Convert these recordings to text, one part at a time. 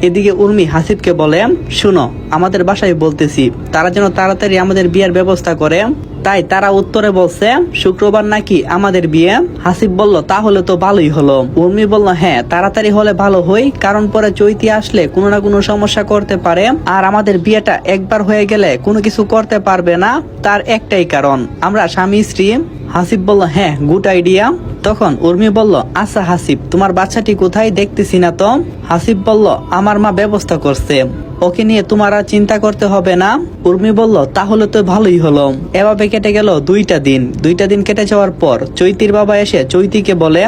এদিকে উর্মি হাসিবকে বলে, শুনো, আমাদের বাসায় বলতেছি তারা যেন তাড়াতাড়ি আমাদের বিয়ের ব্যবস্থা করে। তাই তারা উত্তরে বলছে শুক্রবার নাকি আমাদের বিয়ে। হাসিব বলল, তাহলে তো ভালোই হলো। উর্মি বলল, হ্যাঁ তাড়াতাড়ি হলে ভালো হয়, কারণ পরে চৈতি আসলে কোনো না কোনো সমস্যা করতে পারে, আর আমাদের বিয়েটা একবার হয়ে গেলে কোনো কিছু করতে পারবে না। তার একটাই কারণ, আমরা স্বামী স্ত্রী। হাসিব বলল, হ্যাঁ গুড আইডিয়া। তখন উর্মি বলল, আচ্ছা হাসিব, তোমার বাচ্চাটি কোথায়, দেখতেছি না তো। হাসিব বলল, আমার মা ব্যবস্থা করছে, ওকে নিয়ে তোমার আর চিন্তা করতে হবে না। উর্মি বলল, তাহলে তো ভালোই হলো। এভাবে কেটে গেল 2টা দিন। 2টা দিন কেটে যাওয়ার পর চৈতির বাবা এসে চৈতিকে বলে,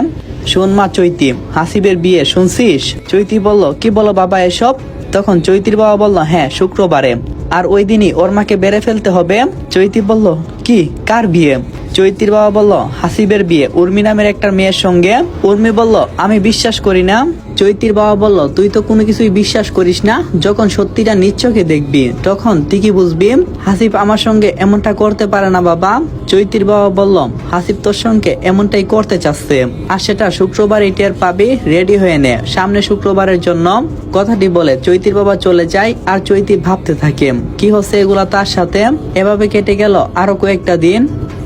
শোন মা চৈতি, হাসিবের বিয়ে শুনছিস? চৈতি বলল, কি বলো বাবা এসব? তখন চৈতির বাবা বলল, হ্যাঁ শুক্রবারে, আর ওই দিনই ওর মাকে বেড়ে ফেলতে হবে। চৈতি বলল, কি, কার বিয়ে? চৈতির বাবা বলল, হাসিবের বিয়ে উর্মি নামের একটা মেয়ের সঙ্গে। উর্মি বলল, আমি বিশ্বাস করি না। চৈতির বাবা বলল, তুই তো কোনো কিছুই বিশ্বাস করিস না, যখন সত্যিটা নিজ চোখে দেখবি তখন ঠিকই বুঝবি। হাসিব আমার সঙ্গে এমনটা করতে পারে না বাবা। চৈতির বাবা বলল, হাসিব তোর সঙ্গে এমনটাই করতে চাচ্ছে, আর সেটা শুক্রবার টের পাবি, রেডি হয়ে নে সামনে শুক্রবারের জন্য। কথাটি বলে চৈতির বাবা চলে যায়, আর চৈতি ভাবতে থাকে কি হচ্ছে এগুলা তার সাথে। এভাবে কেটে গেল আরো কয়েকটা দিন।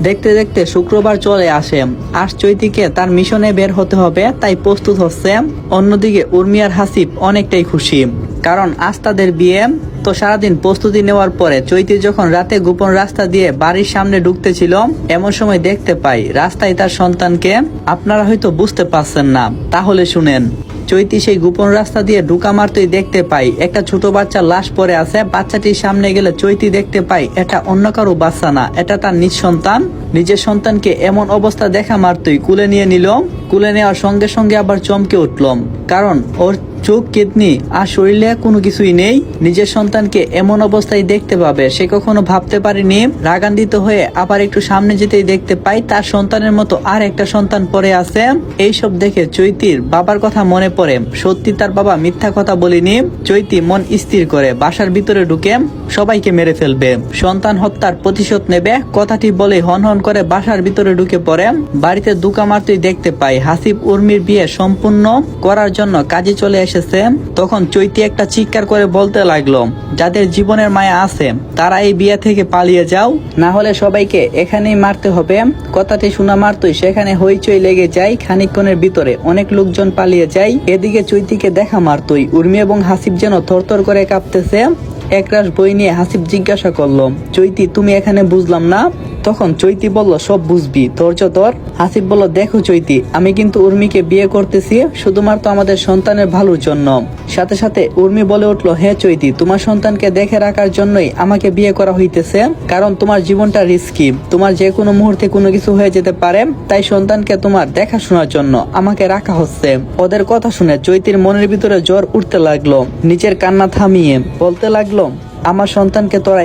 দেখতে দেখতে শুক্রবার চলে আসে, আর চৈতিকে তার মিশনে বের হতে হবে, তাই প্রস্তুত হচ্ছে। অন্যদিকে উর্মি আর হাসিব অনেকটাই খুশি, কারণ আজ তাদের বিয়ে। তো সারাদিন প্রস্তুতি নেওয়ার পরে চৈতি যখন রাতে গোপন রাস্তা দিয়ে বাড়ির সামনে ঢুকতেছিল, এমন সময় দেখতে পাই রাস্তায় তার সন্তানকে। আপনারা হয়তো বুঝতে পারছেন না, তাহলে শুনেন। চৈতি সেই গোপন রাস্তা দিয়ে ঢুকা মারতেই দেখতে পাই একটা ছোট বাচ্চা লাশ পড়ে আছে। বাচ্চাটির সামনে গেলে চৈতি দেখতে পাই এটা অন্য কারো বাচ্চা না, এটা তার নিজ সন্তান। নিজের সন্তানকে এমন অবস্থা দেখা মারতেই কুলে নিয়ে নিল। কুলে নেওয়ার সঙ্গে সঙ্গে আবার চমকে উঠলাম, কারণ ওর চোখ, কিডনি আর শরীরে কোনো কিছুই নেই। নিজের সন্তানকে এমন অবস্থায় দেখতে পাবে সে কখনো ভাবতে পারেনি। রাগান্বিত হয়ে আবার একটু সামনে যেতেই দেখতে পাই তার সন্তানের মতো আর একটা সন্তান পড়ে আছে। এইসব দেখে চৈতির বাবার কথা মনে পড়ে, সত্যি তার বাবা মিথ্যা কথা বলিনি। চৈতি মন স্থির করে বাসার ভিতরে ঢুকে সবাইকে মেরে ফেলবে, সন্তান হত্যার প্রতিশোধ নেবে। কথাটি বলে হন হন করে বাসার ভিতরে ঢুকে পড়ে। বাড়িতে দুকা মারতেই দেখতে পাই হাসিব উর্মির বিয়ে সম্পূর্ণ করার জন্য কাজে চলে এসেছে। তখন চৈতি একটা চিৎকার করে বলতে লাগলো, যাদের জীবনের মায়া আছে তারা এই বিয়ে থেকে পালিয়ে যাও, না হলে সবাইকে এখানেই মারতে হবে। কথাটি শোনা মারতই সেখানে হইচই লেগে যায়। খানিকক্ষণের ভিতরে অনেক লোকজন পালিয়ে যায়। এদিকে চৈতিকে দেখা মারতই উর্মি এবং হাসিব যেন থরথর করে কাঁপতেছে। একরাশ বই নিয়ে হাসিব জিজ্ঞাসা করলো, চৈতি তুমি এখানে বুঝলাম না। তখন চৈতি বলল, সব বুঝবি, ধৈর্য ধর। হাসিব বলল, দেখো চৈতি, আমি কিন্তু উর্মিকে বিয়ে করতেছি শুধুমাত্র আমাদের সন্তানের ভালোর জন্য। সাথে সাথে উর্মি বলে উঠলো, হ্যাঁ চৈতি, তোমার সন্তানকে দেখে রাখার জন্যই আমাকে বিয়ে করা হইতেছে, কারণ তোমার জীবনটা রিস্কি, তোমার যে কোনো মুহূর্তে কোনো কিছু হয়ে যেতে পারে, তাই সন্তানকে তোমার দেখাশোনার জন্য আমাকে রাখা হচ্ছে। ওদের কথা শুনে চৈতির মনের ভিতরে জ্বর উঠতে লাগলো। নিজের কান্না থামিয়ে বলতে লাগলো, আমার সন্তানকে তোরা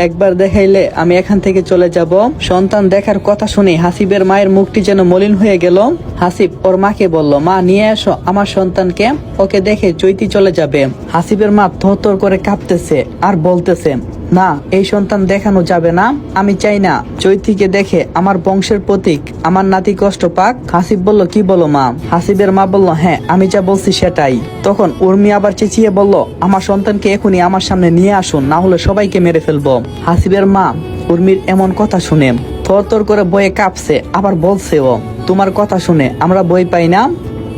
একবার দেখাইলে আমি এখান থেকে চলে যাব। সন্তান দেখার কথা শুনে হাসিবের মায়ের মুখটি যেন মলিন হয়ে গেল। হাসিব ওর মাকে বলল, মা নিয়ে এসো আমার সন্তানকে, ওকে দেখে চৈতি চলে যাবে। হাসিবের মা থরথর করে কাঁপতেছে আর বলতেছে, না, এই সন্তান দেখানো যাবে না, আমি চাই না চৈতিকে দেখে আমার বংশের প্রতীক আমার নাতি কষ্ট পাক। হাসিব বলল, কি বলো মা? হাসিবের মা বলল, হ্যাঁ আমি যা বলছি সেটাই। তখন উর্মি আবার চেঁচিয়ে বলল, আমার সন্তানকে এখনই আমার সামনে নিয়ে আসুন, না হলে সবাইকে মেরে ফেলবো। হাসিবের মা উর্মির এমন কথা শুনে থরথর করে বয়ে কাঁপছে, আবার বলছে, ও তোমার কথা শুনে আমরা বই পাই না।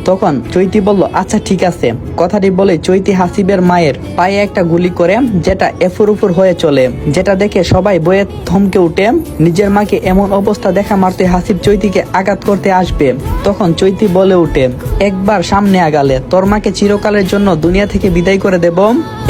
তখন চৈতি বলল, আচ্ছা ঠিক আছে। কথাটি বলে চৈতি হাসিবের মায়ের পায়ে একটা গুলি করে, যেটা এফুর উফুর হয়ে চলে, যেটা দেখে সবাই বয়ে থমকে উঠে। নিজের মাকে এমন অবস্থা দেখা মারতে হাসিব চৈতিকে আঘাত করতে আসবে, তখন চৈতি বলে উঠে, একবার সামনে আগালে তোর মাকে চিরকালের জন্য দুনিয়া থেকে বিদায় করে দেব।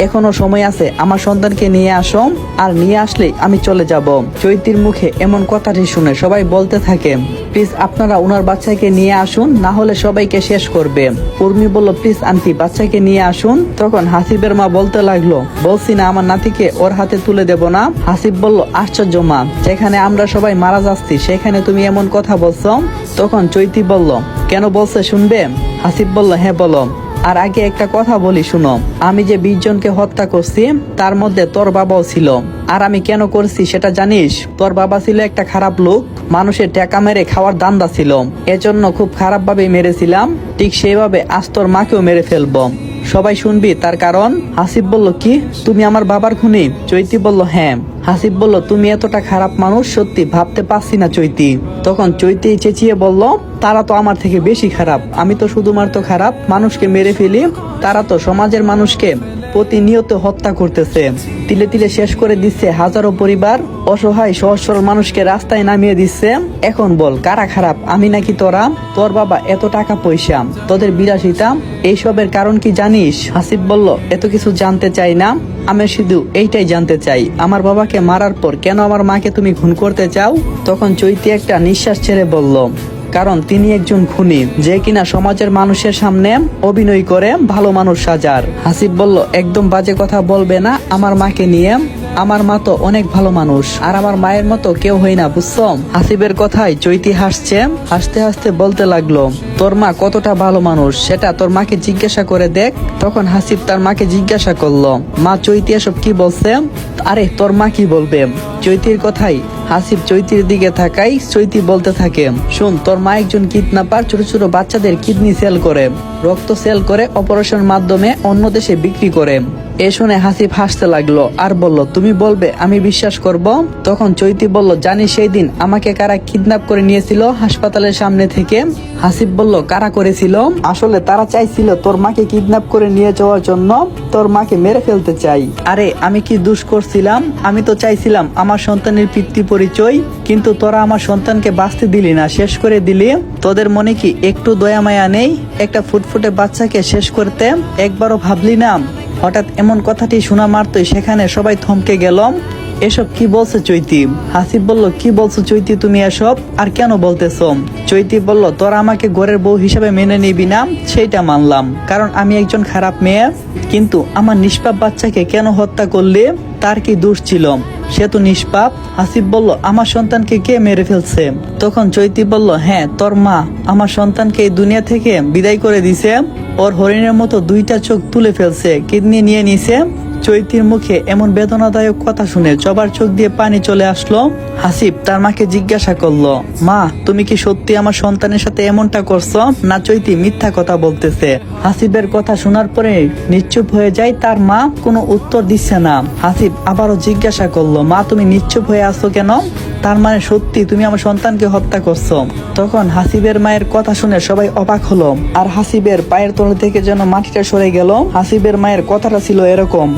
এখনো সময় আছে, আমার সন্তানকে নিয়ে আসো, আর নিয়ে আসলেই আমি চলে যাব। চৈতির মুখে এমন কথাটি শুনে সবাই বলতে থাকে, প্লিজ আপনারা ওনার বাচ্চাকে নিয়ে আসুন, না হলে সবাইকে শেষ করবে। উর্মি বলল, প্লিজ আন্টি বাচ্চাকে নিয়ে আসুন। তখন হাসিবের মা বলতে লাগলো, বলছি না আমার নাতিকে ওর হাতে তুলে দেব না। হাসিব বলল, আশ্চর্য মা, যেখানে আমরা সবাই মারা যাচ্ছি সেখানে তুমি এমন কথা বলছো। তখন চৈতি বলল, কেন বলছে শুনবে? হাসিব বলল, হ্যাঁ বলো। আর আগে একটা কথা বলি শুনো, আমি যে 20 জনকে হত্যা করছি তার মধ্যে তোর বাবাও ছিল। আর আমি কেন করছি সেটা জানিস? তোর বাবা ছিল একটা খারাপ লোক, মানুষের টাকা মেরে খাওয়ার দান্দা ছিল, এজন্য খুব খারাপ ভাবে মেরেছিলাম। ঠিক সেইভাবে আজ তোর মাকেও মেরে ফেলবো। সবাই শুনবি তার কারণ। হাসিব বলল, কি তুমি আমার বাবার খুনি? চৈতি বলল, হ্যাঁ। হাসিব বলল, তুমি এতটা খারাপ মানুষ সত্যি ভাবতে পারছি না চৈতি। তখন চৈতি চেঁচিয়ে বলল, তারা তো আমার থেকে বেশি খারাপ, আমি তো শুধুমাত্র খারাপ মানুষকে মেরে ফেলি, তারা তো সমাজের মানুষকে প্রতিনিয়ত হত্যা করতেছে, তিলে তিলে শেষ করে দিচ্ছে হাজারো পরিবার, অসহায় সহজ সরল মানুষকে রাস্তায় নামিয়ে দিচ্ছে। এখন বল কারা খারাপ, আমি নাকি তোরা? তোর বাবা এত টাকা পয়সা, তোদের বিলাসিতা, এইসবের কারণ কি জানিস? হাসিব বলল, এত কিছু জানতে চাই না, আমি শুধু এইটাই জানতে চাই, আমার বাবাকে মারার পর কেন আমার মাকে তুমি খুন করতে চাও? তখন চৈতি একটা নিঃশ্বাস ছেড়ে বলল, কারণ তিনি একজন খুনি, যে কিনা সমাজের মানুষের সামনে অভিনয় করে ভালো মানুষ সাজার। হাসিব বলল, একদম বাজে কথা বলবে না আমার মাকে নিয়ে, আমার মা তো অনেক ভালো মানুষ, আর আমার মায়ের মতো কেউ হয় না, বুঝছো? হাসিবের কথায় চৈতি হাসছে, হাসতে হাসতে বলতে লাগলো, তোর মা কতটা ভালো মানুষ সেটা তোর মাকে জিজ্ঞাসা করে দেখ। তখন হাসিব তার মাকে জিজ্ঞাসা করলো, মা চৈতি এসব কি বলছে? আরে তোর মা কি বলবে? চৈতির কথাই হাসিব চৈতির দিকে তাকাই, চৈতি বলতে থাকে, শোন, তোর মা একজন কিডন্যাপার, ছোট ছোট বাচ্চাদের কিডনি সেল করে, রক্ত সেল করে অপারেশন মাধ্যমে অন্য দেশে বিক্রি করে। এ শুনে হাসিব হাসতে লাগলো আর বলল, তুমি বলবে আমি বিশ্বাস করব? তখন চৈতি বলল, জানি সেই দিন আমাকে কারা কিডন্যাপ করে নিয়েছিল হাসপাতালের সামনে থেকে? হাসিব বলল, কারা করেছিল? আসলে তারা চাইছিল তোর মাকে কিডন্যাপ করে নিয়ে যাওয়ার জন্য, তোর মাকে মেরে ফেলতে চাই। আরে আমি কি দোষ করছিলাম? আমি তো চাইছিলাম আমার সন্তানের পিতৃ পরিচয়, কিন্তু তোরা আমার সন্তানকে বাঁচতে দিলি না, শেষ করে দিলি। তোদের মনে কি একটু দয়া মায়া নেই? একটা ফুটফুটে বাচ্চাকে শেষ করতে একবারও ভাবলি না? হঠাৎ এমন কথাটি শোনা মাত্রই সেখানে সবাই থমকে গেল। এসব কি বলছে চৈতি? হাসিব বলল, কি বলছো চৈতি তুমি এসব, আর কেন বলতেছ? চৈতি বলল, তোরা আমাকে ঘরের বউ হিসাবে মেনে নিবি না সেইটা মানলাম, কারণ আমি একজন খারাপ মেয়ে, কিন্তু আমার নিষ্পাপ বাচ্চাকে কেন হত্যা করলে? তার কি দোষ ছিল? সে তো নিষ্পাপ। হাসিব বলল, আমার সন্তানকে কে মেরে ফেলছে? তখন চৈতি বলল, হ্যাঁ, তোর মা আমার সন্তানকে এই দুনিয়া থেকে বিদায় করে দিছে, ওর হরিণের মতো দুইটা চোখ তুলে ফেলছে, কিডনি নিয়ে নিছে। চৈতির মুখে এমন বেদনাদায়ক কথা শুনে সবার চোখ দিয়ে পানি চলে আসলো। হাসিব তার মাকে জিজ্ঞাসা করলো, মা তুমি কি সত্যি আমার সন্তানের সাথে এমনটা করছো, না চৈতি মিথ্যা কথা বলতেছে? হাসিবের কথা শোনার পরে নিশ্চুপ হয়ে যায় তার মা, কোনো উত্তর দিচ্ছে না। হাসিব আবারও জিজ্ঞাসা করলো, মা তুমি নিশ্চুপ হয়ে আছো কেন? তার মানে সত্যি তুমি আমার সন্তানকে হত্যা করছো? তখন হাসিবের মায়ের কথা শুনে সবাই অবাক হলো, আর হাসিবের পায়ের তলা থেকে যেন মাটিটা সরে গেল। হাসিবের মায়ের কথাটা ছিল এরকম,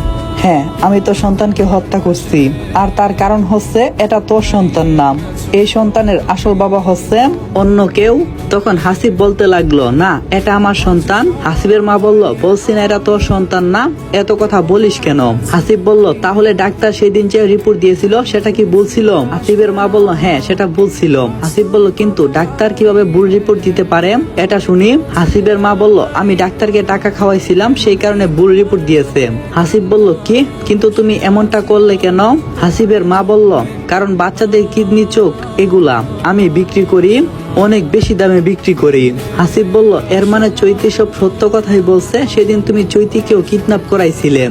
হ্যাঁ আমি তোর সন্তানকে হত্যা করছি, আর তার কারণ হচ্ছে এটা তোর সন্তান না, এই সন্তানের আসল বাবা হচ্ছে অন্য কেউ। তখন হাসিব বলতে লাগলো, না এটা আমার সন্তান। হাসিবের মা বলল, বলছি না এটা তোর সন্তান না, এত কথা বলিস কেন? হাসিব বলল, তাহলে ডাক্তার সেদিন যে রিপোর্ট দিয়েছিল সেটা কি বলছিল? হাসিবের মা বলল, হ্যাঁ সেটা বলছিল। হাসিব বলল, কিন্তু ডাক্তার কিভাবে ভুল রিপোর্ট দিতে পারে এটা শুনি। হাসিবের মা বলল, আমি ডাক্তারকে টাকা খাওয়াইছিলাম, সেই কারণে ভুল রিপোর্ট দিয়েছে। হাসিব বলল, কি? কিন্তু তুমি এমনটা করলে কেন? হাসিবের মা বলল, কারণ বাচ্চাদের কিডনি চোখ এগুলা আমি বিক্রি করি, অনেক বেশি দামে বিক্রি করি। হাসিব বলল, এর মানে চৈতি সব সত্য কথাই বলছে, সেদিন তুমি চৈতিকেও কিডন্যাপ করাইছিলে।